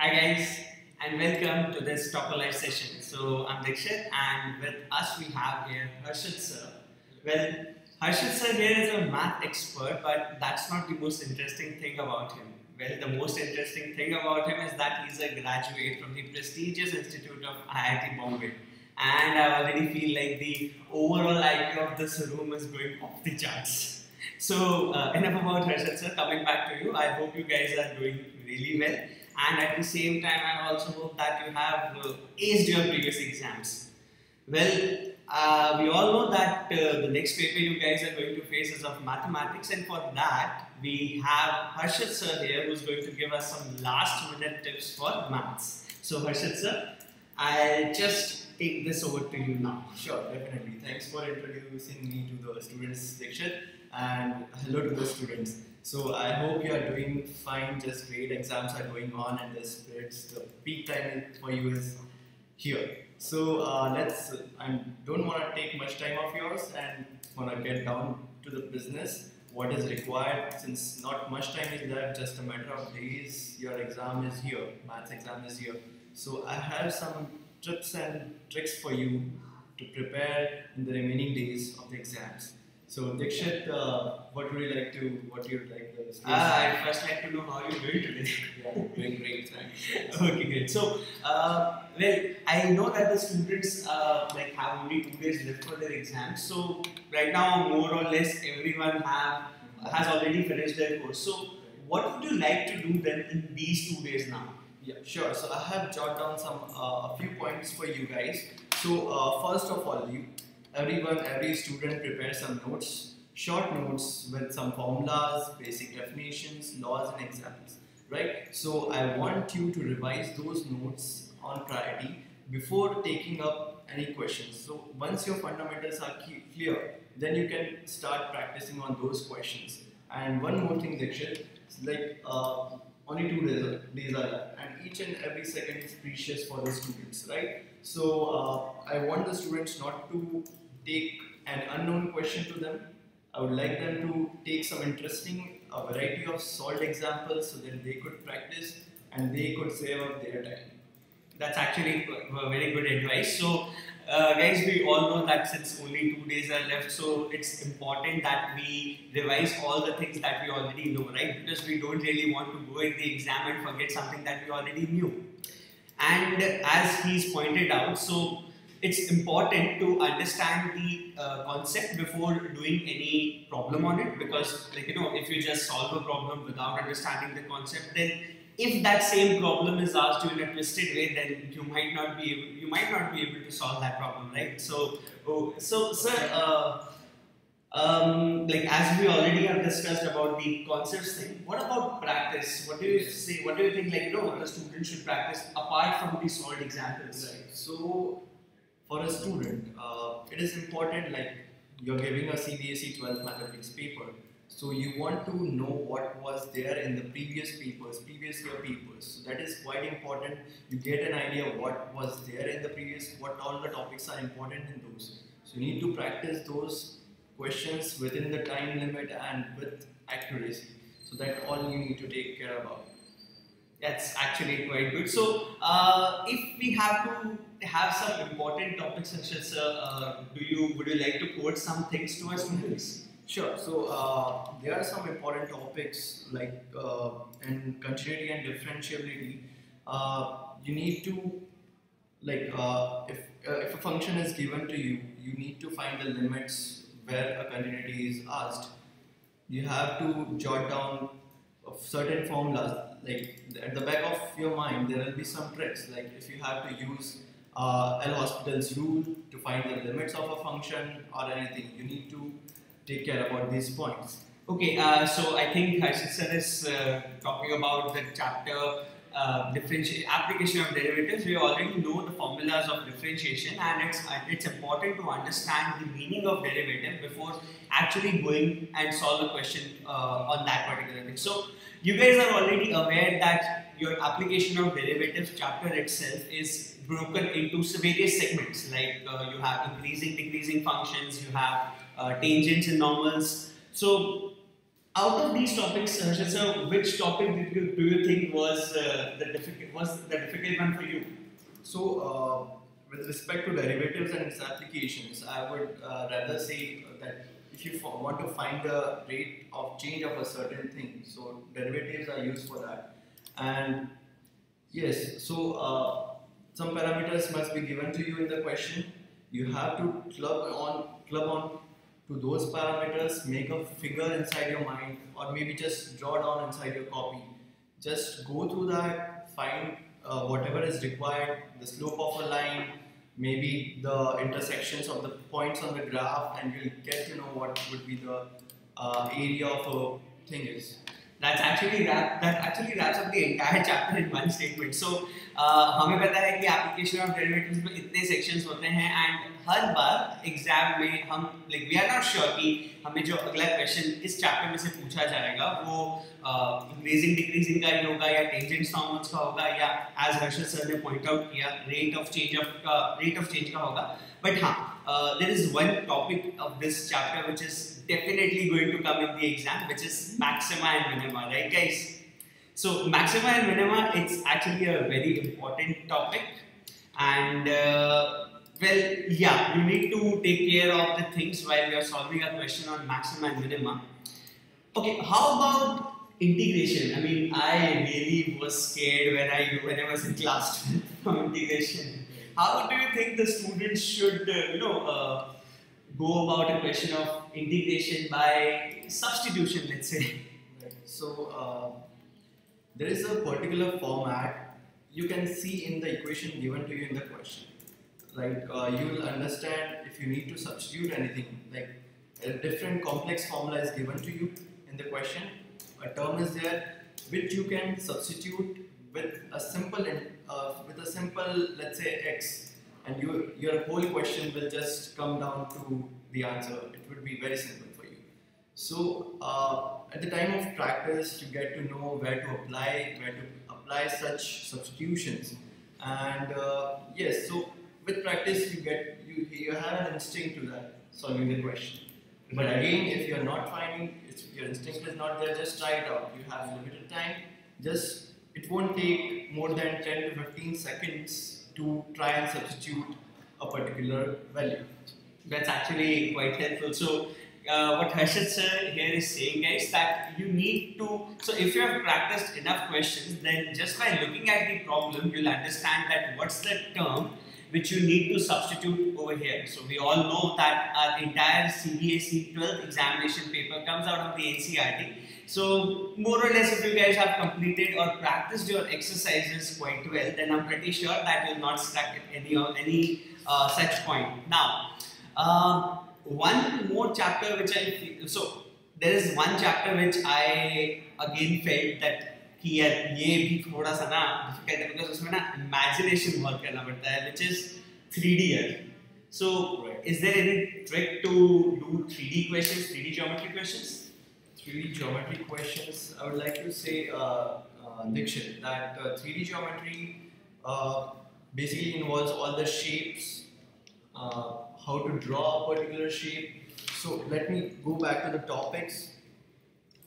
Hi guys, and welcome to this TopprLive session. So I'm Dikshit, and with us we have here Harshad Sir. Well, Harshad Sir here is a math expert, but that's not the most interesting thing about him. Well, the most interesting thing about him is that he's a graduate from the prestigious institute of IIT Bombay. And I already feel like the overall IQ of this room is going off the charts. So enough about Harshad Sir. Coming back to you, I hope you guys are doing really well. And at the same time, I also hope that you have aced your previous exams. Well, we all know that the next paper you guys are going to face is of mathematics, and for that, we have Harshad Sir here who's going to give us some last minute tips for maths. So, Harshad Sir, I'll just take this over to you now. Sure, definitely. Thanks for introducing me to the students section, and hello to the students. So I hope you are doing fine, just great. Exams are going on and the peak time for you is here. So I don't want to take much time of yours and want to get down to the business. What is required, since not much time is left, just a matter of days, your exam is here, maths exam is here. So I have some tips and tricks for you to prepare in the remaining days of the exams. So Dikshit, what you'd like the students? I'd first like to know how you're doing today. Yeah, doing great, thanks. Okay, great. So, well, I know that the students have only 2 days left for their exams. So, right now, more or less, everyone has already finished their course. So, what would you like to do then in these 2 days now? Yeah, sure. So, I have jotted down a few points for you guys. So, first of all, every student prepare some notes, short notes with some formulas, basic definitions, laws and examples, right? So I want you to revise those notes on priority before taking up any questions. So once your fundamentals are clear, then you can start practicing on those questions. And one more thing, Dikshit, only 2 days are left, and each and every second is precious for the students, right? So I want the students not to take an unknown question to them. I would like them to take some interesting variety of solved examples so that they could practice and they could save up their time. That's actually very good advice. So, guys, we all know that since only 2 days are left, so it's important that we revise all the things that we already know, right? Because we don't really want to go in the exam and forget something that we already knew. And as he's pointed out, so it's important to understand the concept before doing any problem on it, because if you just solve a problem without understanding the concept, then if that same problem is asked you in a twisted way, then you might not be able to solve that problem, right? So sir, as we already have discussed about the concepts thing, what about practice? What do you say? What do you think? The student should practice apart from the solved examples, right? So for a student, it is important, like you're giving a CBSE 12th mathematics paper, so you want to know what was there in the previous year papers. So that is quite important. You get an idea what was there in the what all the topics are important in those. So you need to practice those questions within the time limit and with accuracy. So that's all you need to take care about. That's actually quite good. So, if we have to have some important topics such as, would you like to quote some things to our students? Sure. So, there are some important topics like in continuity and differentiability. You need to, if a function is given to you, you need to find the limits where a continuity is asked. You have to jot down certain formulas. Like at the back of your mind, there will be some tricks. Like if you have to use L'Hospital's rule to find the limits of a function or anything, you need to take care about these points. Okay, so I think Harshad Sir is talking about the chapter application of derivatives. We already know the formulas of differentiation, and it's important to understand the meaning of derivative before actually going and solve a question on that particular thing. So you guys are already aware that your application of derivatives chapter itself is broken into various segments, like you have increasing, decreasing functions, you have tangents and normals. So Out of these topics, Harshad sir, which topic do you think was the difficult one for you? So, with respect to derivatives and its applications, I would rather say that if you want to find the rate of change of a certain thing, so derivatives are used for that. And yes, so some parameters must be given to you in the question. You have to club on to those parameters, make a figure inside your mind, or maybe just draw down inside your copy. Just go through that, find whatever is required, the slope of a line, maybe the intersections of the points on the graph, and you'll get to know what would be the area of a thing is. That actually wraps up the entire chapter in one statement. So हमें पता है कि application of derivatives में इतने sections होते हैं and her bar exam में हम we are not sure कि हमें जो अगला question इस chapter में से पूछा जाएगा वो increasing decreasing का ही होगा या tangents formulas का होगा या as Harshad sir ने point out किया rate of change का होगा. But हाँ, there is one topic of this chapter which is definitely going to come in the exam, which is maxima and minima, right guys? So maxima and minima, it's actually a very important topic, and well, yeah, you need to take care of the things while you are solving a question on maxima and minima. Okay, how about integration? I mean, I really was scared when I was in class from integration. How do you think the students should, go about a question of integration by substitution, let's say? Right. So there is a particular format you can see in the equation given to you in the question. Like you will understand if you need to substitute anything. Like a different complex formula is given to you in the question. A term is there which you can substitute with a simple let's say x, and your whole question will just come down to the answer. It would be very simple for you. So at the time of practice, you get to know where to apply such substitutions, and yes, so with practice you have an instinct to that solving the question. But again, if you are not finding, if your instinct is not there, just try it out. You have limited time. It won't take more than 10 to 15 seconds to try and substitute a particular value. That's actually quite helpful. So what Harshad sir here is saying, guys, that you need to, so if you have practiced enough questions, then just by looking at the problem, you'll understand that what's the term which you need to substitute over here. So we all know that our entire CBSE 12th examination paper comes out of the NCERT. So more or less, if you guys have completed or practiced your exercises quite well, then I'm pretty sure that you'll not stuck at any such point. Now, one more chapter which I feel, so there is one chapter which I again felt that कि यार ये भी थोड़ा सा ना difficult है because उसमें ना imagination बहुत करना पड़ता है, which is 3D यार. So is there any trick to do 3D questions, 3D geometry questions? 3D geometry questions, I would like to say, Dikshit, that 3D geometry basically involves all the shapes, how to draw a particular shape. So let me go back to the topics.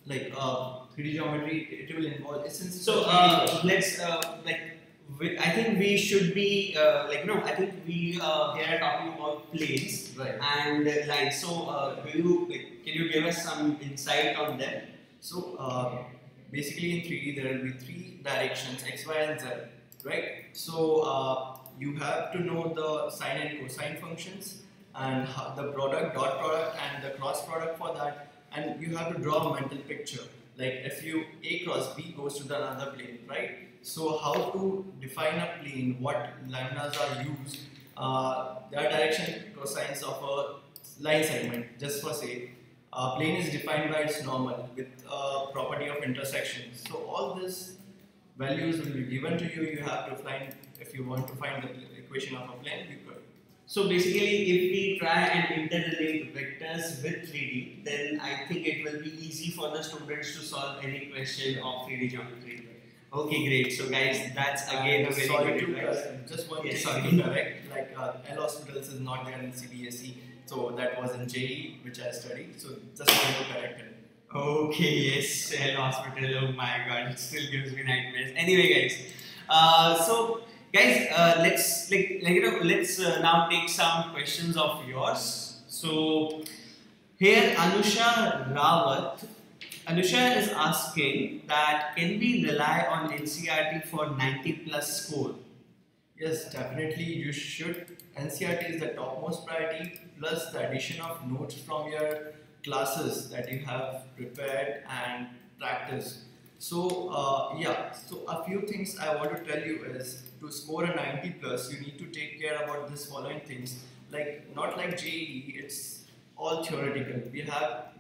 Like 3D geometry, it will involve essence. So let's I think we should be I think we here are talking about planes, right, and lines. So can you give us some insight on them? So basically in 3D there will be 3 directions, x, y and z, right? So you have to know the sine and cosine functions and the product, dot product and the cross product for that, and you have to draw a mental picture. Like if A cross B goes to the another plane, right? So how to define a plane, what laminas are used, there are direction cosines of a line segment, just for say. Plane is defined by its normal with property of intersection. So all these values will be given to you. You have to find, if you want to find the equation of a plane, you could. So basically, if we try and interrelate vectors with 3D, then I think it will be easy for the students to solve any question of 3D geometry. Okay, great. So guys, that's again a very good advice. Just one thing to correct, like L hospitals is not there in CBSE, so that was in JE which I studied. So just want to correct it. Okay, yes, Shell Hospital. Oh my God, it still gives me nightmares. Anyway, guys, so guys, let's now take some questions of yours. So here, Anusha Rawat. Anusha is asking that can we rely on NCERT for 90 plus score? Yes, definitely you should. NCERT is the topmost priority, plus the addition of notes from your classes that you have prepared and practiced. So yeah, so a few things I want to tell you is to score a 90 plus, you need to take care about this following things. Like not like JEE, it's all theoretical.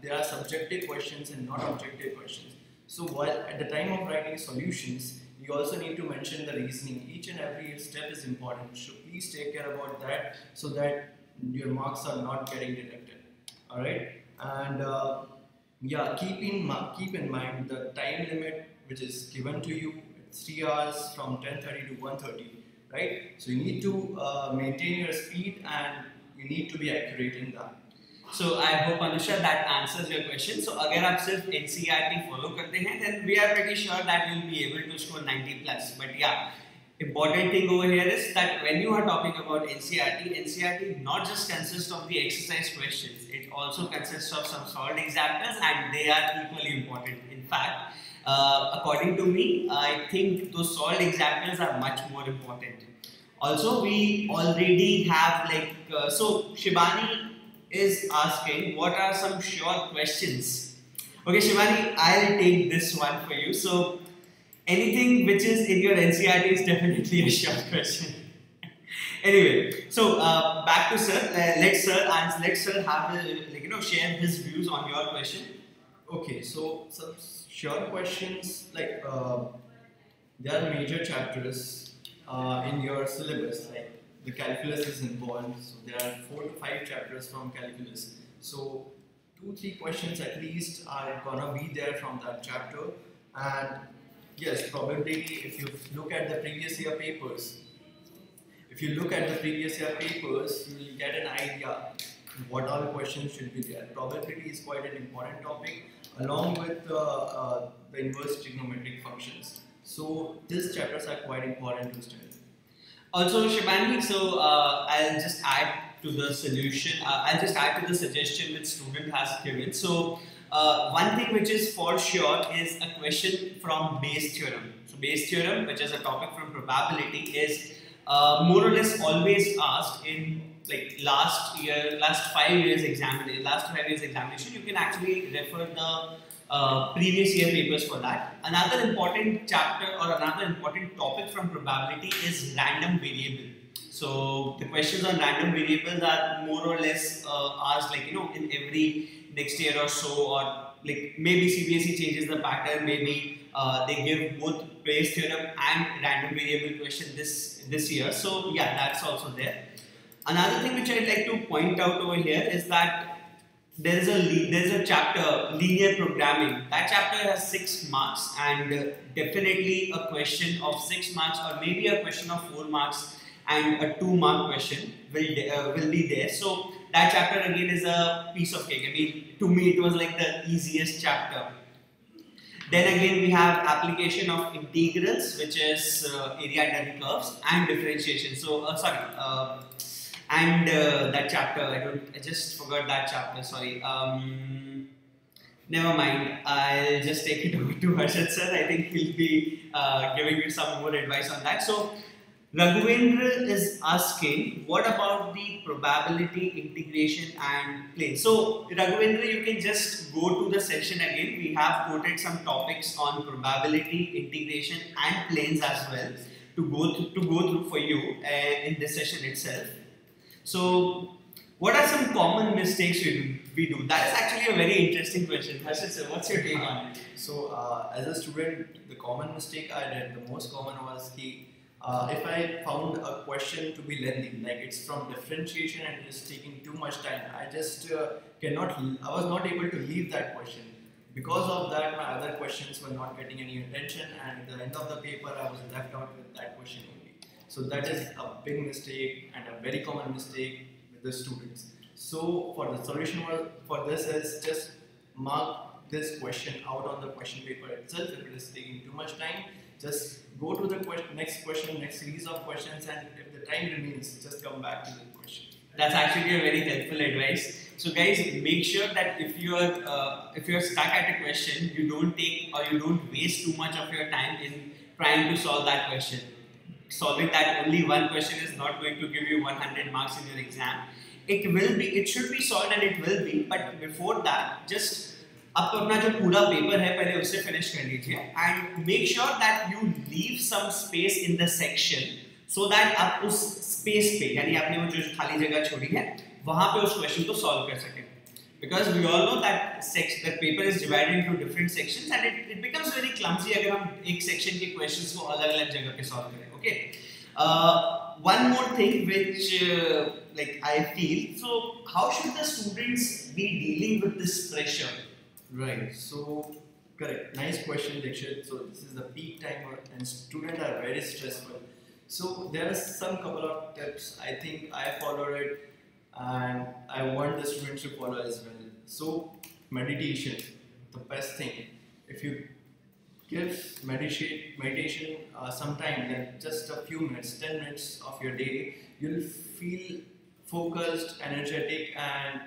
There are subjective questions and not objective questions. So while at the time of writing solutions, you also need to mention the reasoning. Each and every step is important. So please take care about that so that your marks are not getting deducted. All right, and yeah, keep in mind the time limit which is given to you. It's 3 hours from 10:30 to 1:30, right? So you need to maintain your speed and you need to be accurate in that. So I hope Anusha that answers your question. So अगर आप सिर्फ NCERT follow करते हैं, then we are pretty sure that you'll be able to score 90 plus. But yeah, important thing over here is that when you are talking about NCERT not just consists of the exercise questions. It also consists of some solved examples, and they are equally important. In fact, according to me, I think those solved examples are much more important. Also, we already have so Shibani is asking what are some short questions. Okay, Shivani, I'll take this one for you. So anything which is in your NCERT is definitely a short question. Anyway, so back to Sir. Let Sir have share his views on your question. Okay, so some short questions like there are major chapters in your syllabus, like the calculus is involved, so there are 4 to 5 chapters from calculus. So 2-3 questions at least are gonna be there from that chapter. And yes, probability, if you look at the previous year papers, you will get an idea what all questions should be there. Probability is quite an important topic along with the inverse trigonometric functions. So these chapters are quite important to study. Also, Shibani, so I'll just add to the solution. I'll just add to the suggestion which student has given. So one thing which is for sure is a question from Bayes theorem. So Bayes theorem, which is a topic from probability, is more or less always asked in like last 5 years examination. You can actually refer the previous year papers for that. Another important chapter or another important topic from probability is random variable. So the questions on random variables are more or less asked in every next year or so, or like maybe CBSE changes the pattern, maybe they give both Bayes theorem and random variable question this year. So yeah, that's also there. Another thing which I'd like to point out over here is that there's a chapter, linear programming. That chapter has 6 marks, and definitely a question of 6 marks or maybe a question of 4 marks and a 2-mark question will be there. So that chapter again is a piece of cake. I mean, to me it was like the easiest chapter. Then again we have application of integrals, which is area under curves, and differentiation. So that chapter, I just forgot that chapter, sorry. Never mind, I'll just take it over to Harshad Sir. I think he'll be giving you some more advice on that. So Raghuvendra is asking, what about the probability, integration and planes? So Raghuvendra, you can just go to the session again. We have quoted some topics on probability, integration and planes as well to go through for you in this session itself. So what are some common mistakes we do? That is actually a very interesting question. Harshad Sir, what's your take on it? So as a student, the common mistake I did, the most common was if I found a question to be lengthy, like it's from differentiation and it's taking too much time, I just I was not able to leave that question. Because of that, my other questions were not getting any attention, and at the end of the paper, I was left out with that question only. So that is a big mistake and a very common mistake with the students. So for the solution for this is just mark this question out on the question paper itself. If it is taking too much time, just go to the next question, next series of questions, and if the time remains, just come back to the question. That's actually a very helpful advice. So guys, make sure that if you're stuck at a question, you don't take or you don't waste too much of your time in trying to solve that question. Solving that only one question is not going to give you 100 marks in your exam. It should be solved and it will be, but before that, just आप अपना जो पूरा paper है पहले उससे finish कर लीजिए and make sure that you leave some space in the section so that आप उस space पे यानी आपने वो जो खाली जगह छोड़ी है वहाँ पे उस question को solve कर सकें. Because we all know that the paper is divided into different sections and it becomes very clumsy अगर हम एक section के questions को अलग-अलग जगह पे solve करें. Okay. One more thing which like I feel, so how should the students be dealing with this pressure? Right. So correct. Nice question, Dikshit. So this is the peak time and students are very stressful. So there are some couple of tips. I think I followed it and I want the students to follow as well. So meditation, the best thing. If you give meditation some time, like just a few minutes, 10 minutes of your day, you'll feel focused, energetic, and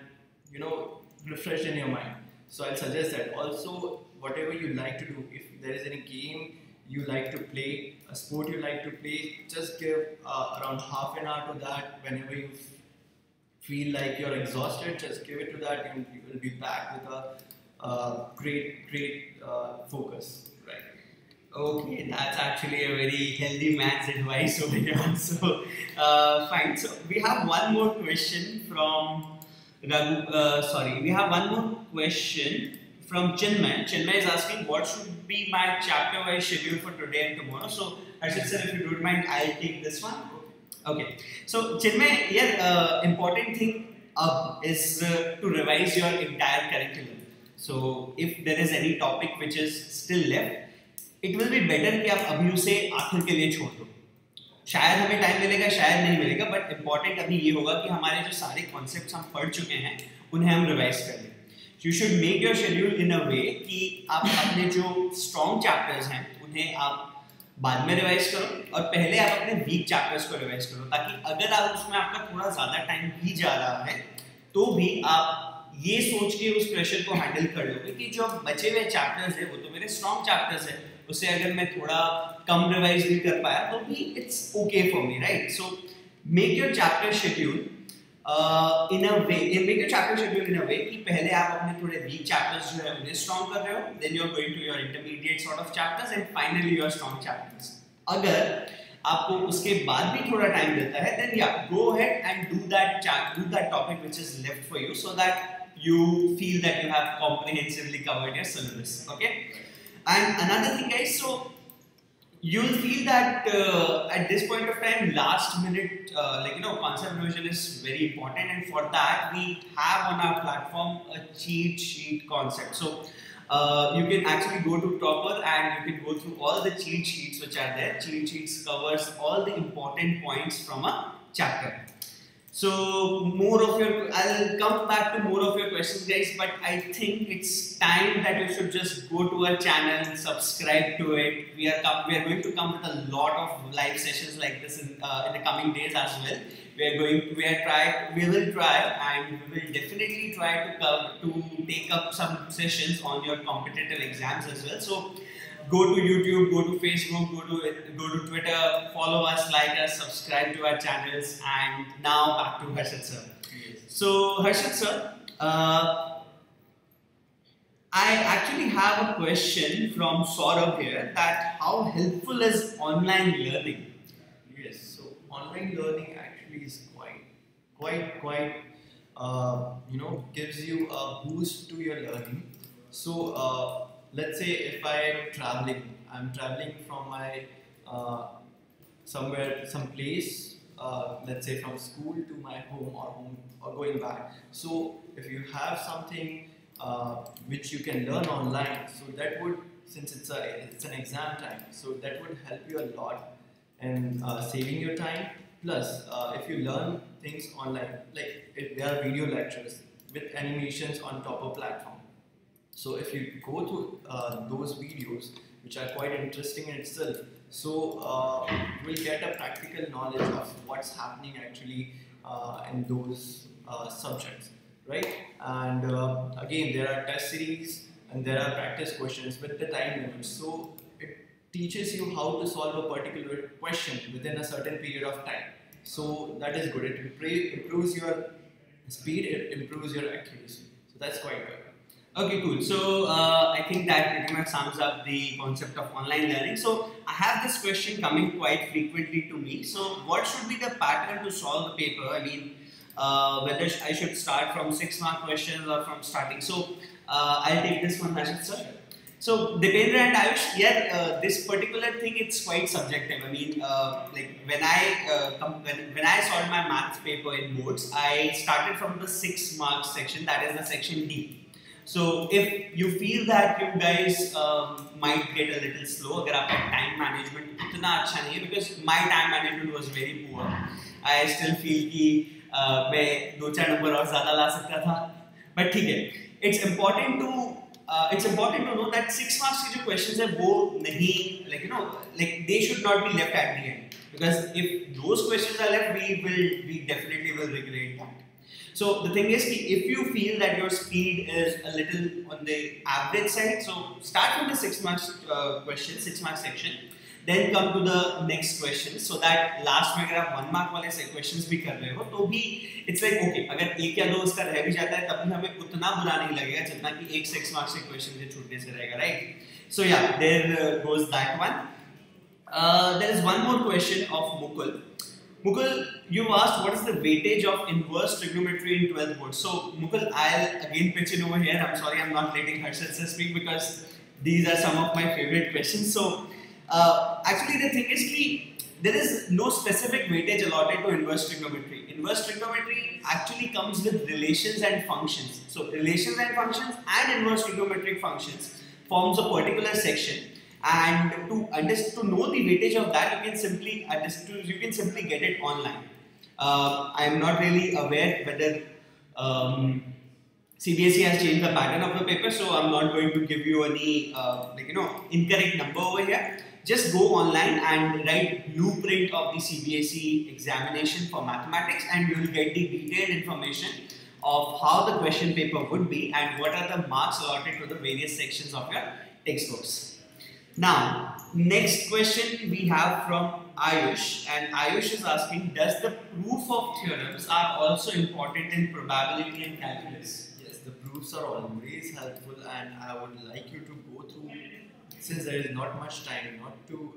refreshed in your mind. So I'll suggest that. Also, whatever you like to do, if there is any game you like to play, a sport you like to play, just give around half an hour to that. Whenever you feel like you're exhausted, just give it to that and you will be back with a great focus. Okay, that's actually a very healthy man's advice over here. So, fine. So, we have one more question from Raghu. We have one more question from Chinmay. Chinmay is asking, what should be my chapter-wise schedule for today and tomorrow? So, Harshad sir, if you don't mind, I'll take this one. Okay. So, Chinmay, here, important thing is to revise your entire curriculum. So, if there is any topic which is still left, it will be better कि आप अभी उसे आखिर के लिए छोड़ दो. शायद हमें टाइम मिलेगा, शायद नहीं मिलेगा, बट इम्पॉर्टेंट अभी ये होगा कि हमारे जो सारे कॉन्सेप्ट्स हम पढ़ चुके हैं उन्हें हम रिवाइज कर लें. You should make your schedule in a way कि आप अपने जो स्ट्रॉन्ग चैप्टर्स हैं उन्हें आप बाद में रिवाइज करो और पहले आप अपने वीक चैप्टर्स को रिवाइज करो, ताकि अगर आप उसमें आपका थोड़ा ज़्यादा टाइम भी जा रहा है तो भी आप ये सोच के उस प्रेशर को हैंडल कर लोगे कि जो बचे हुए चैप्टर्स हैं वो तो मेरे स्ट्रॉन्ग चैप्टर्स हैं, उसे अगर मैं थोड़ा कम रिवाइज भी कर पाया तो भी it's okay for me, right? So make your chapter schedule in a way कि पहले आप अपने थोड़े वीक चैप्टर्स जो है उन्हें स्ट्रॉन्ग कर रहे हो, then you are going to your intermediate sort of chapters and finally your strong chapters. अगर आपको उसके बाद भी थोड़ा टाइम देता है, देन या go ahead and do that topic which is left for you so that you feel that you have comprehensively covered your syllabus. Okay. And another thing, guys, so you'll feel that at this point of time, last minute, concept revision is very important, and for that we have on our platform a cheat sheet concept. So you can actually go to Toppr and you can go through all the cheat sheets which are there. Cheat sheets covers all the important points from a chapter. So I'll come back to more of your questions, guys, but I think it's time that you should just go to our channel, subscribe to it. We are going to come with a lot of live sessions like this in the coming days as well. We will try and we will definitely try to take up some sessions on your competitive exams as well. So go to YouTube, go to Facebook, go to Twitter, follow us, like us, subscribe to our channels, and now back to Harshad Sir. Yes. So Harshad Sir, I actually have a question from Saurabh here, that how helpful is online learning? Yes, so online learning actually is quite gives you a boost to your learning. So let's say if I'm traveling from my some place, let's say from school to my home or going back. So if you have something which you can learn online, so that would, since it's an exam time, so that would help you a lot in saving your time. Plus, if you learn things online, like if there are video lectures with animations on Toppr platform. So if you go to those videos, which are quite interesting in itself, so you will get a practical knowledge of what's happening actually in those subjects, right? And again, there are test series and there are practice questions with the time limits. So it teaches you how to solve a particular question within a certain period of time. So that is good. It improves your speed, it improves your accuracy. So that's quite good. Okay, cool. So I think that pretty much sums up the concept of online learning. So I have this question coming quite frequently to me. So what should be the pattern to solve the paper? I mean, whether I should start from 6-mark questions or from starting. So I'll take this one, Harshad Sir. So Dipendra and Ayush, this particular thing, it's quite subjective. I mean, like when I solved my maths paper in boards, I started from the 6-mark section, that is the section D. So if you feel that you guys might get a little slow, अगर आपका time management इतना अच्छा नहीं है, because my time management was very poor. I still feel कि मैं 2-4 number और ज़्यादा ला सकता था, but ठीक है. It's important to know that 6 marks के जो questions है वो नहीं, like they should not be left at the end, because if those questions are left, we definitely will regret that. So the thing is, if you feel that your speed is a little on the average side, so start from the 6-mark question, 6-mark section, then come to the next question, so that last में अगर आप 1-mark वाले questions भी कर रहे हो तो भी it's like okay, अगर 1 या 2 उसका रह भी जाता है तब भी हमें उतना बुरा नहीं लगेगा जितना कि एक 6-mark से question से छूटने से रहेगा, right? So yeah, there goes that one. There is one more question of Mukul. Mukul, you asked what is the weightage of inverse trigonometry in 12th board. So Mukul, I'll again pitch in over here. I'm sorry I'm not letting Harshad Sir speak because these are some of my favorite questions. So actually the thing is there is no specific weightage allotted to inverse trigonometry. Inverse trigonometry actually comes with relations and functions. So relations and functions and inverse trigonometric functions forms a particular section. And to know the weightage of that, you can simply get it online. I am not really aware whether CBSE has changed the pattern of the paper, so I'm not going to give you any incorrect number over here. Just go online and write blueprint of the CBSE examination for mathematics, and you will get the detailed information of how the question paper would be and what are the marks allotted to the various sections of your textbooks. Now, next question we have from Ayush, and Ayush is asking, does the proof of theorems are also important in probability and calculus? Yes, the proofs are always helpful, and I would like you to go through, since there is not much time, not to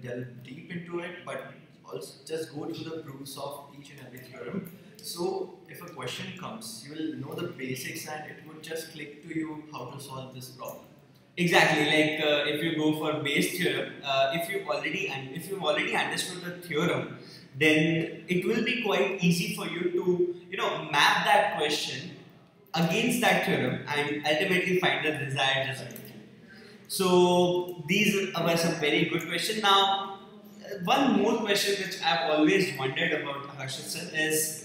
delve deep into it, but also just go through the proofs of each and every theorem. So if a question comes, you will know the basics and it would just click to you how to solve this problem. Exactly, like if you go for base theorem, if you've already understood the theorem, then it will be quite easy for you to map that question against that theorem and ultimately find the desired result. So these were some very good questions. Now, one more question which I've always wondered about, Harshad Sir, is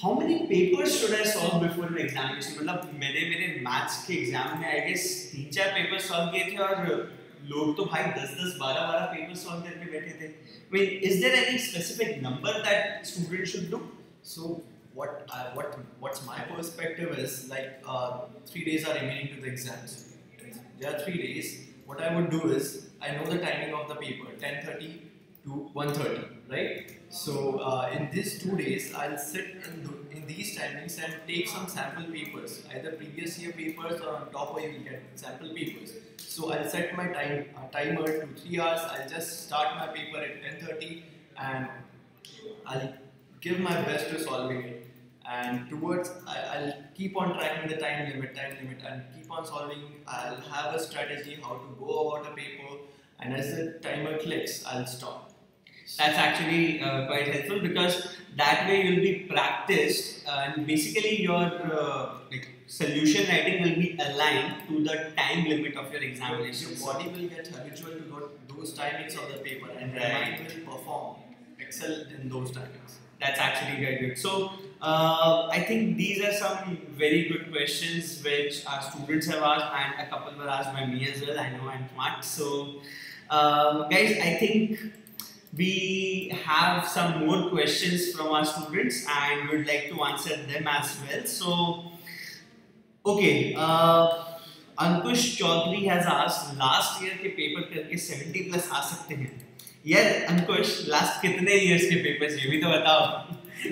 how many papers should I solve before an examination? मतलब मेरे maths के exam में I guess 3-4 papers solve किए थे और लोग तो भाई 10-10, 12-12 papers solve करके बैठे थे. I mean, is there any specific number that students should do? So what's my perspective is, like 3 days are remaining to the exams. There are 3 days. What I would do is, I know the timing of the paper, 10:30 to 1:30, right? So in these 2 days, I'll sit in these timings and take some sample papers, either previous year papers or on Toppr you will get sample papers. So I'll set my timer to 3 hours. I'll just start my paper at 10:30 and I'll give my best to solving it. And I'll keep on tracking the time limit and keep on solving. I'll have a strategy how to go about a paper, and as the timer clicks, I'll stop. That's actually quite helpful, because that way you'll be practiced and basically your solution writing will be aligned to the time limit of your examination. Your body will get habitual to those timings of the paper, and your mind will excel in those timings. That's actually very good. So, I think these are some very good questions which our students have asked, and a couple were asked by me as well. I know I'm smart. So, guys, I think we have some more questions from our students and would like to answer them as well. So, okay, Ankush Chaudhary has asked, last year के paper करके 70 plus आ सकते हैं? यार अंकुश, last कितने years के papers ये भी तो बताओ.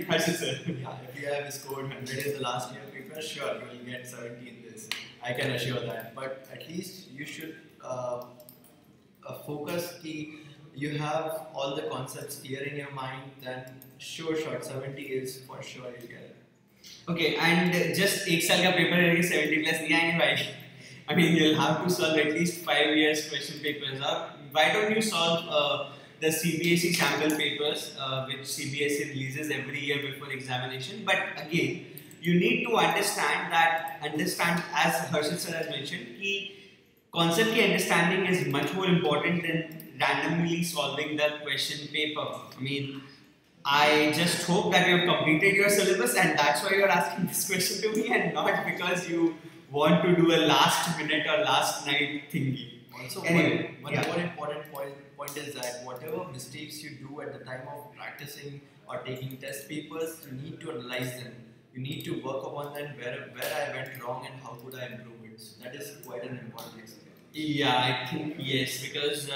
Harshad Sir. Yeah, if you have scored 100 in the last year paper, sure you will get 70 in this. I can assure that. But at least you should focus कि you have all the concepts clear in your mind. Then sure, 70 is for sure you get it. Okay, and just एक साल का paper करके 70 plus नहीं आएंगे भाई. I mean, you'll have to solve at least 5 years question papers. Why don't you solve the CBSE sample papers, which CBSE releases every year before examination? But again, you need to understand, as Harshad Sir has mentioned, that concept ki understanding is much more important than randomly solving the question paper. I mean, I just hope that you have completed your syllabus, and that's why you are asking this question to me, and not because you want to do a last minute or last night thingy. Also, anyway, one more important point is that whatever mistakes you do at the time of practicing or taking test papers, you need to analyze them. You need to work upon them, where I went wrong and how could I improve it. So that is quite an important aspect. Yeah, I think yes, because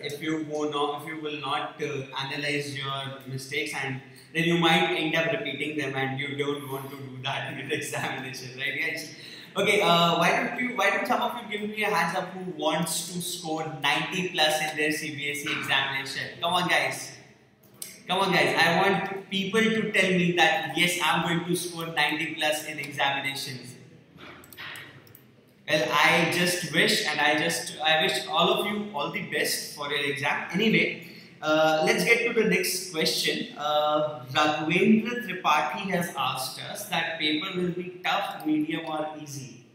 if you will not analyze your mistakes, and then you might end up repeating them, and you don't want to do that in your examination, right, guys? Okay, why don't some of you give me a hands up who wants to score 90 plus in their CBSE examination? Come on, guys. I want people to tell me that yes, I'm going to score 90 plus in examinations. Well, I just wish, and I wish all of you all the best for your exam. Anyway, let's get to the next question. Raghavendra Tripathi has asked us that paper will be tough, medium, or easy.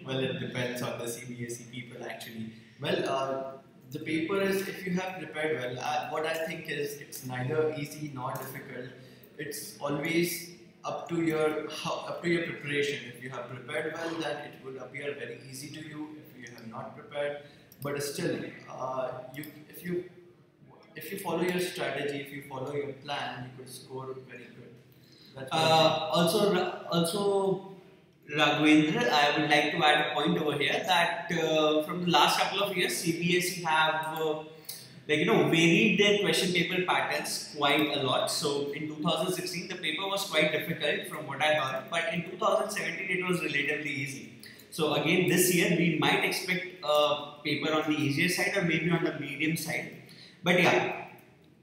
Well, it depends on the CBSE people actually. Well, the paper is, if you have prepared well, what I think is it's neither easy nor difficult. It's always up to your preparation. If you have prepared well, then it would appear very easy to you. If you have not prepared, but still, if you follow your strategy, if you follow your plan, you could score very good. Also, Raghavendra, I would like to add a point over here that from the last couple of years, CBSE have varied their question paper patterns quite a lot. So in 2016, the paper was quite difficult from what I heard, but in 2017, it was relatively easy. So again, this year we might expect a paper on the easier side or maybe on the medium side. But yeah,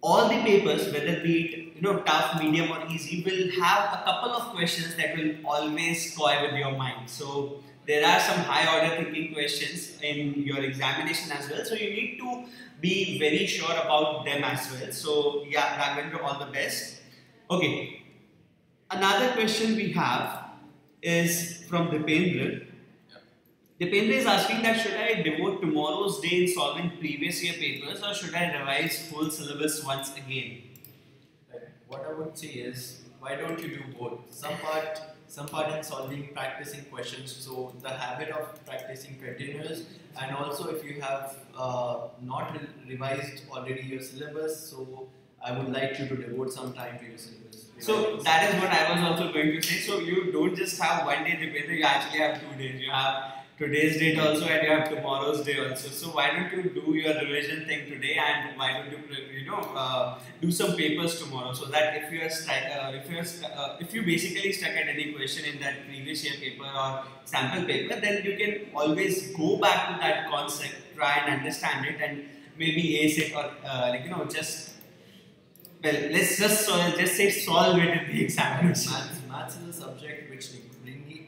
all the papers, whether be it tough, medium, or easy, will have a couple of questions that will always toy with your mind. So there are some high order thinking questions in your examination as well. So you need to be very sure about them as well. So yeah, Raghavendra, all the best. Okay. Another question we have is from Dipendra. Dipendra is asking that should I devote tomorrow's day in solving previous year papers, or should I revise whole syllabus once again? What I would say is, why don't you do both? Some part in solving, practicing questions, so the habit of practicing continues, and also if you have not revised already your syllabus, so I would like you to devote some time to your syllabus. So that is what I was also going to say. So you don't just have one day Dipendra, you actually have 2 days. You have today's date also, and you have tomorrow's day also. So why don't you do your revision thing today, and why don't you do some papers tomorrow, so that if you are if you basically stuck at any question in that previous year paper or sample paper, then you can always go back to that concept, try and understand it, and maybe ace it, or let's just say solve it in the examination. Maths is a subject which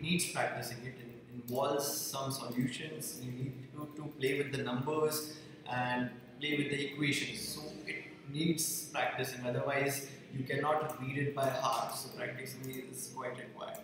needs practicing. It involves some solutions. You need to play with the numbers and play with the equations. So it needs practicing. Otherwise, you cannot read it by heart. So practicing is quite required.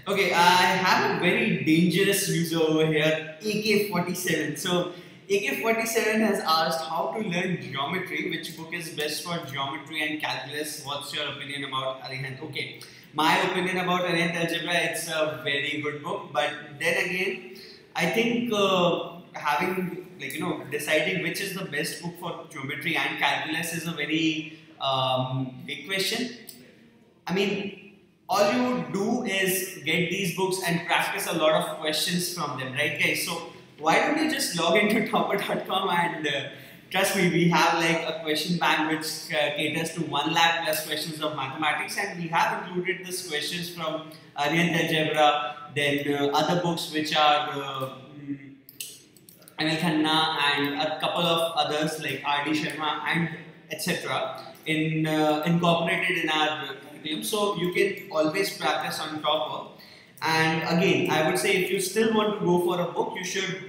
Okay, I have a very dangerous user over here, AK47. So AK47 has asked how to learn geometry. Which book is best for geometry and calculus? What's your opinion about Arihant? Okay, my opinion about Arihant algebra, it's a very good book, but then again, I think having deciding which is the best book for geometry and calculus is a very big question. I mean, all you do is get these books and practice a lot of questions from them, right, guys? So why don't you just log into toppr.com and trust me, we have like a question bank which caters to 1 lakh plus questions of mathematics, and we have included these questions from Arihant algebra, then other books which are Anil Khanna and a couple of others like R.D. Sharma and etc. Incorporated in our curriculum, so you can always practice on Toppr. And again, I would say if you still want to go for a book, you should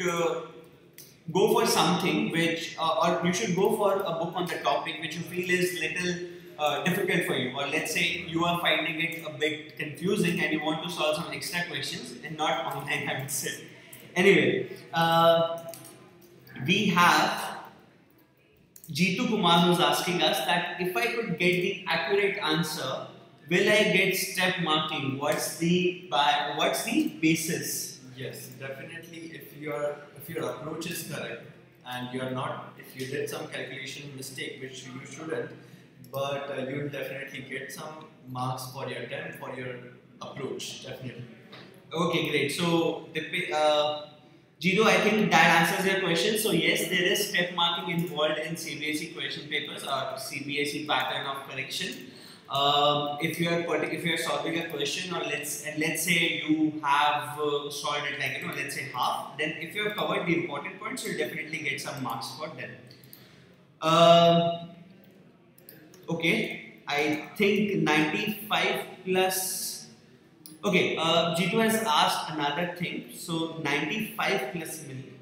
go for something which, or you should go for a book on the topic which you feel is little difficult for you, or let's say you are finding it a bit confusing and you want to solve some extra questions, and not online, I would say. Anyway, we have Jitu Kumar who's asking us that if I could get the accurate answer, will I get step marking? What's the basis? Yes, definitely. If your approach is correct and if you did some calculation mistake which you shouldn't, but you'll definitely get some marks for your attempt, for your approach, definitely. Okay, great. So Jitu, I think that answers your question. So yes, there is step marking involved in CBSE question papers or CBSE pattern of correction. If you are solving a question, or let's say you have solved it like let's say half, then if you have covered the important points, you'll definitely get some marks for them. Okay, I think 95 plus. Okay, Jitu has asked another thing. So 95 plus million.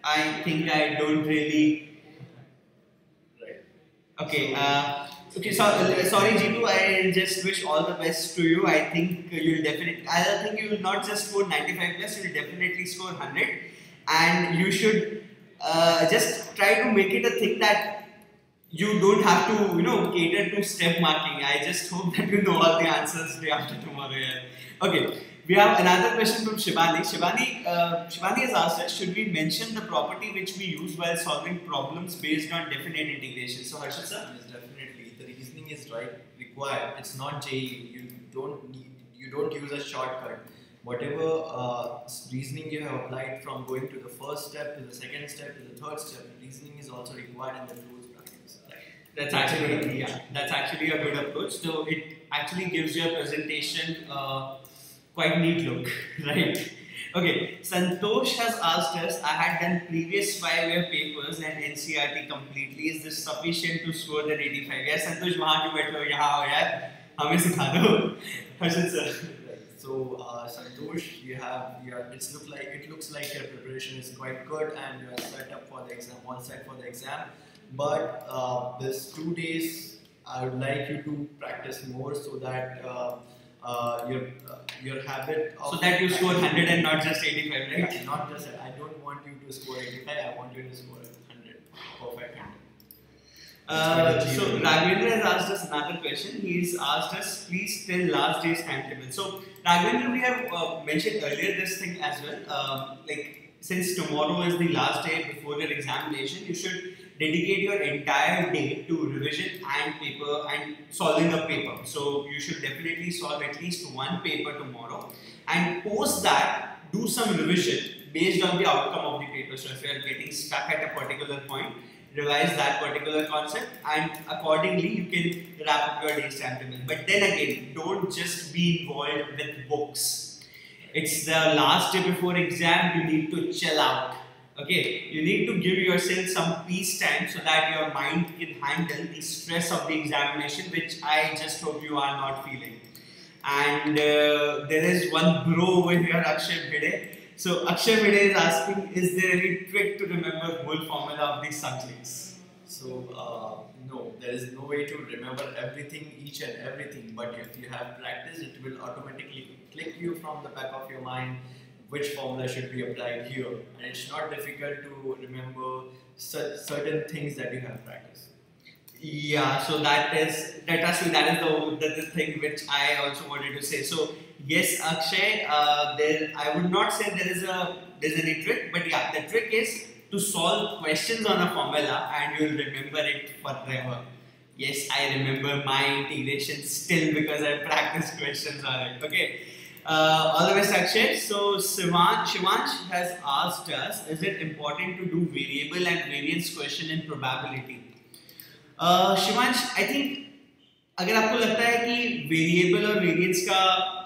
I think I don't really. Right. Okay. Okay, sorry Jitu, I just wish all the best to you. I think you will not just score 95 plus, you will definitely score 100. And you should just try to make it a thing that you don't have to, cater to step marking. I just hope that you know all the answers day after tomorrow. Yeah. Okay, we have another question from Shivani. Shivani has asked us, should we mention the property which we use while solving problems based on definite integration? So Harshad Sir? Yes, definitely. The reasoning is required. It's not JEE. You don't use a shortcut. Whatever reasoning you have applied from going to the first step, to the second step, to the third step, reasoning is also required in the rules practice. That's actually a good approach. So it actually gives your presentation quite neat look, right? Okay, Santosh has asked us, I had done previous 5-year papers and NCERT completely. Is this sufficient to score that 85? Yes, Santosh, वहाँ क्यों बैठे हो? यहाँ आओ यार, हमें सिखा दो. Harshad Sir. So Santosh, it looks like your preparation is quite good and you are set up for the exam, all set for the exam. But this 2 days, I would like you to practice more so that your habit of, so that you score 100 and not just 85, right? Yeah, not just I don't want you to score 85. I want you to score 100, perfect 100. So Raghavendra has asked us another question. He's asked us, please tell last day's timetable. So Raghavendra, we have mentioned earlier this thing as well. Since tomorrow is the last day before your examination, you should dedicate your entire day to revision and paper and solving a paper. So you should definitely solve at least one paper tomorrow, and post that do some revision based on the outcome of the paper. So if you are getting stuck at a particular point, revise that particular concept, and accordingly you can wrap up your day's timetable. But then again, don't just be involved with books. It's the last day before exam, you need to chill out. Okay, you need to give yourself some peace time so that your mind can handle the stress of the examination, which I just hope you are not feeling. And there is one bro over here, Akshay Bhide. So Akshay Bhide is asking, is there any trick to remember whole formula of these subjects? So no, there is no way to remember everything, each and everything. But if you have practice, it will automatically click you from the back of your mind. which formula should be applied here, and it's not difficult to remember certain things that you have practiced. Yeah, so that is the thing which I also wanted to say. So yes, Akshay, I would not say there's any trick, but yeah, the trick is to solve questions on a formula and you'll remember it forever. Yes, I remember my integration still because I practiced questions on it. Okay. All the best, Akshay. So Shivansh has asked us, is it important to do variable and variance question in probability? Shivansh, I think अगर आपको लगता है कि variable और variance का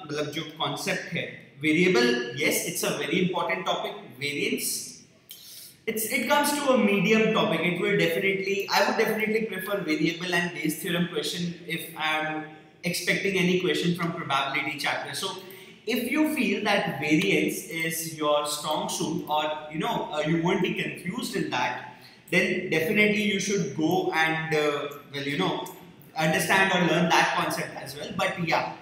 मतलब जो concept है, variable yes it's a very important topic, variance it comes to a medium topic. I would definitely prefer variable and base theorem question if I am expecting any question from probability chapter. So if you feel that variance is your strong suit, or you won't be confused in that, then definitely you should go and understand or learn that concept as well. But yeah,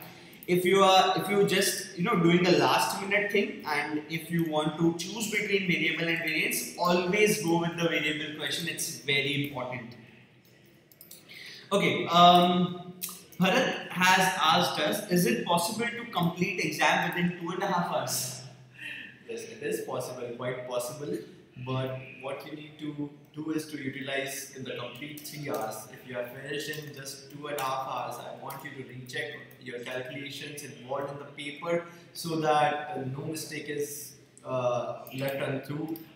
if you just doing a last minute thing, and if you want to choose between variable and variance, always go with the variable question. It's very important. Okay, Bharat has asked us, is it possible to complete exam within 2.5 hours? Yes, it is possible, quite possible. But what you need to do is to utilize in the complete 3 hours. If you are finished in just 2.5 hours, I want you to recheck your calculations involved in the paper so that no mistake is left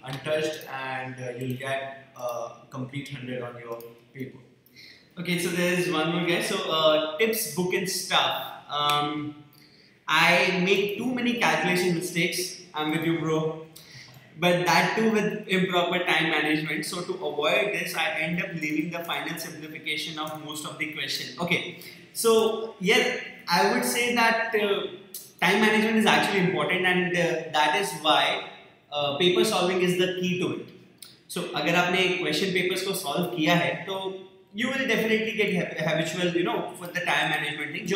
untouched, and you'll get a complete 100 on your paper. Okay, so there is one more guy. So tips, book and stuff. I make too many calculation mistakes. I'm with you, bro. But that too with improper time management. So to avoid this, I end up leaving the final simplification of most of the question. Okay, so yeah, I would say that time management is actually important, and that is why paper solving is the key to it. So अगर आपने question papers को solve किया है, तो you will definitely get habitual, for the time management thing.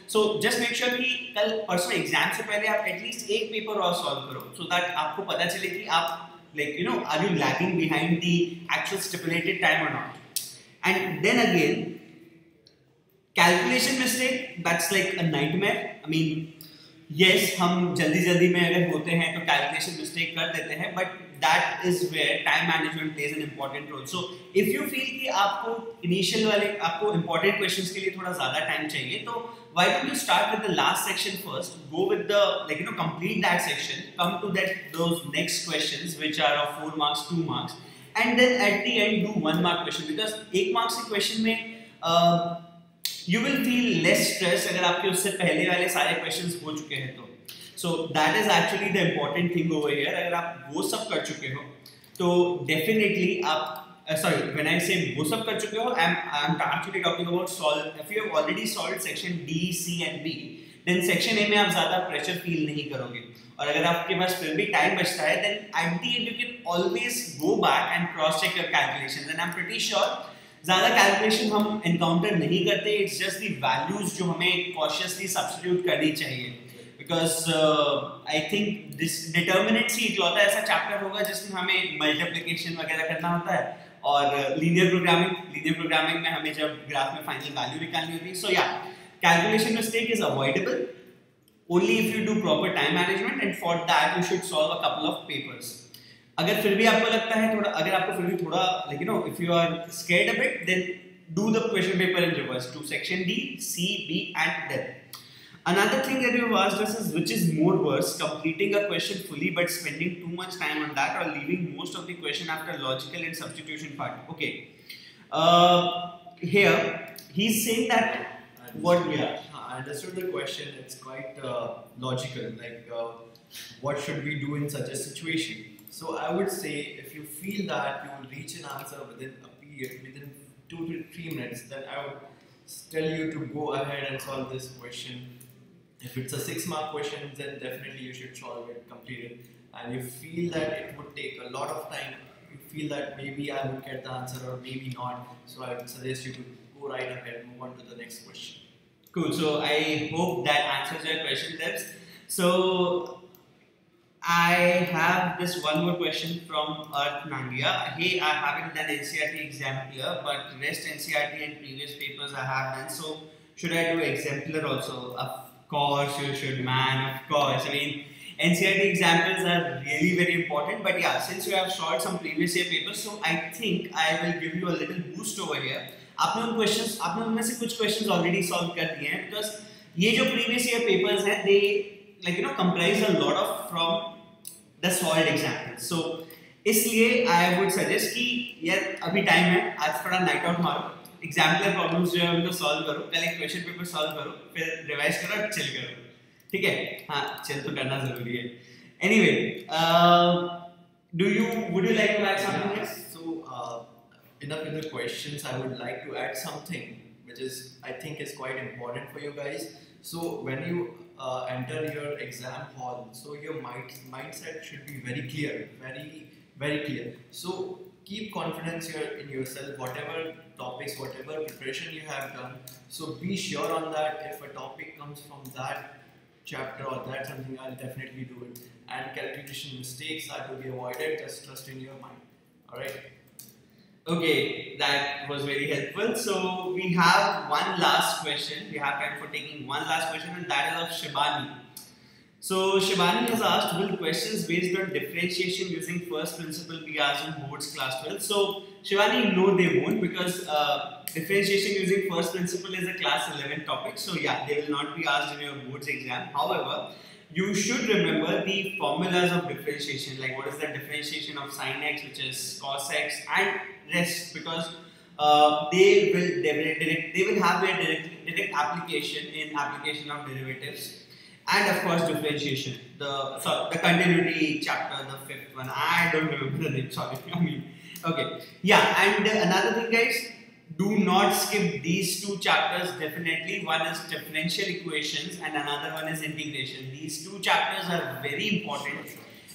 So just make sure कि कल परसों exam से पहले आप एटलीस्ट एक पेपर और सॉल्व करो, so that आपको पता चले कि आप are you lagging behind the actual stipulated time or not. And then again, calculation mistake, that's like a nightmare. I mean, yes, हम जल्दी में अगर होते हैं तो calculation mistake कर देते हैं, but that is where time management plays an important role. So if you feel कि आपको initial वाले important questions के लिए थोड़ा ज़्यादा time चाहिए, तो why don't you start with the last section first, go with the complete that section, come to those next questions which are of 4 marks, 2 marks, and then at the end do 1 mark question, because 1 marks के question में you will feel less stress अगर आपके उससे पहले वाले सारे questions हो चुके हैं तो. So that is actually the important thing over here. अगर आप वो सब कर चुके हो तो definitely आप when I say वो सब कर चुके हो, I'm actually talking about if you have already solved section D, C and B, then section A में आप ज़्यादा pressure feel नहीं करोगे. और अगर आपके पास फिर भी time बचता है, then at the end you can always go back and cross check your calculations, and I'm pretty sure ज़्यादा calculation हम encounter नहीं करते. It's just the values जो हमें cautiously substitute करनी चाहिए. Because I think this determinants ही इकलौता ऐसा chapter होगा जिसमें हमें multiplication वगैरह करना होता है, और linear programming में हमें जब ग्राफ में final value निकालनी होती है. So yeah, calculation mistake is avoidable only if you do proper time management, and for that you should solve a couple of papers. अगर फिर भी आपको लगता है if you are scared a bit, then do the question paper in reverse to section D, C, B and then. Another thing that you have asked us is, which is more worse, completing a question fully but spending too much time on that, or leaving most of the question after logical and substitution part. Okay. Here he's saying that I understood the question. It's quite logical. What should we do in such a situation? So I would say, if you feel that you will reach an answer within a period, within 2 to 3 minutes, then I would tell you to go ahead and solve this question. If it's a 6-mark question, then definitely you should solve it, complete it. And you feel that it would take a lot of time, you feel that maybe I would get the answer or maybe not, so I would suggest you to go right ahead and move on to the next question. Cool. So I hope that answers your question, Debs. So I have this one more question from Earth Nandia. Hey, I haven't done NCERT exemplar, but rest NCERT and previous papers I have done. So should I do exemplar also? Of course you should, man. Of course. I mean, NCERT examples are really very important. But yeah, since you have solved some previous year papers, so I think I will give you a little boost over here. आपने उन questions, आपने उनमें से कुछ questions already solve कर दिए हैं, because ये जो previous year papers हैं, they comprise a lot of from the solved examples. So इसलिए I would suggest कि यार अभी टाइम है, आज थोड़ा नाइट आउट मारो, एग्जाम्पलर प्रॉब्लम्स जो है उनको सॉल्व करो, कल एक क्वेश्चन पेपर सॉल्व करो, फिर रिवाइज करो और चिल करो, ठीक है? हाँ, चिल तो करना जरूरी है. Anyway, would you like to add something else? So enough with the questions. I would like to add something which is, I think, is quite important for you guys. So when you enter your exam hall, so your mindset should be very clear, very clear. So keep confidence in yourself, whatever topics, whatever preparation you have done. So be sure on that. If a topic comes from that chapter or that something, I'll definitely do it. And calculation mistakes are to be avoided. Just trust in your mind. All right. Okay, that was very helpful. So we have one last question. We have time for taking one last question, and that is of Shibani. So Shibani has asked, will questions based on differentiation using first principle be asked in boards class 12? So Shibani, no, they won't, because differentiation using first principle is a class 11 topic. So yeah, they will not be asked in your boards exam. However, you should remember the formulas of differentiation, like what is the differentiation of sin x, which is cos x, and rest, because they will have their direct application in application of derivatives, and of course differentiation. The continuity chapter, the fifth one. I don't remember the name. Sorry. Okay. Yeah, and another thing, guys. Do not skip these two chapters definitely. One is differential equations and another one is integration. These two chapters are very important,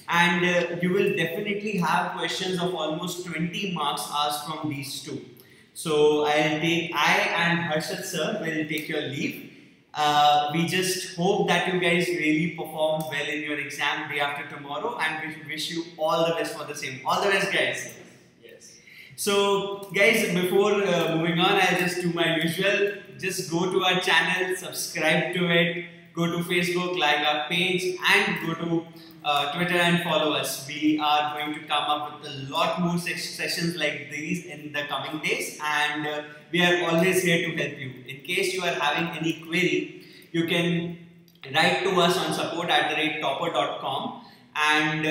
and you will definitely have questions of almost 20 marks asked from these two. So I and Harshad Sir will take your leave. We just hope that you guys really perform well in your exam day after tomorrow, and we wish you all the best for the same. All the best, guys. So guys, before moving on, I'll just do my usual. Just go to our channel, subscribe to it, go to Facebook, like our page, and go to Twitter and follow us. We are going to come up with a lot more sessions like these in the coming days, and we are always here to help you. In case you are having any query, you can write to us on support@toppr.com. And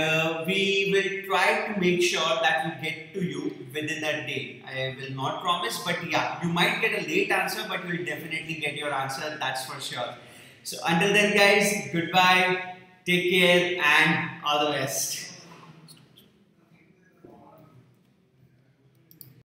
we will try to make sure that we get to you within a day. I will not promise, but yeah, you might get a late answer, but you will definitely get your answer, that's for sure. So until then, guys, goodbye, take care, and all the best.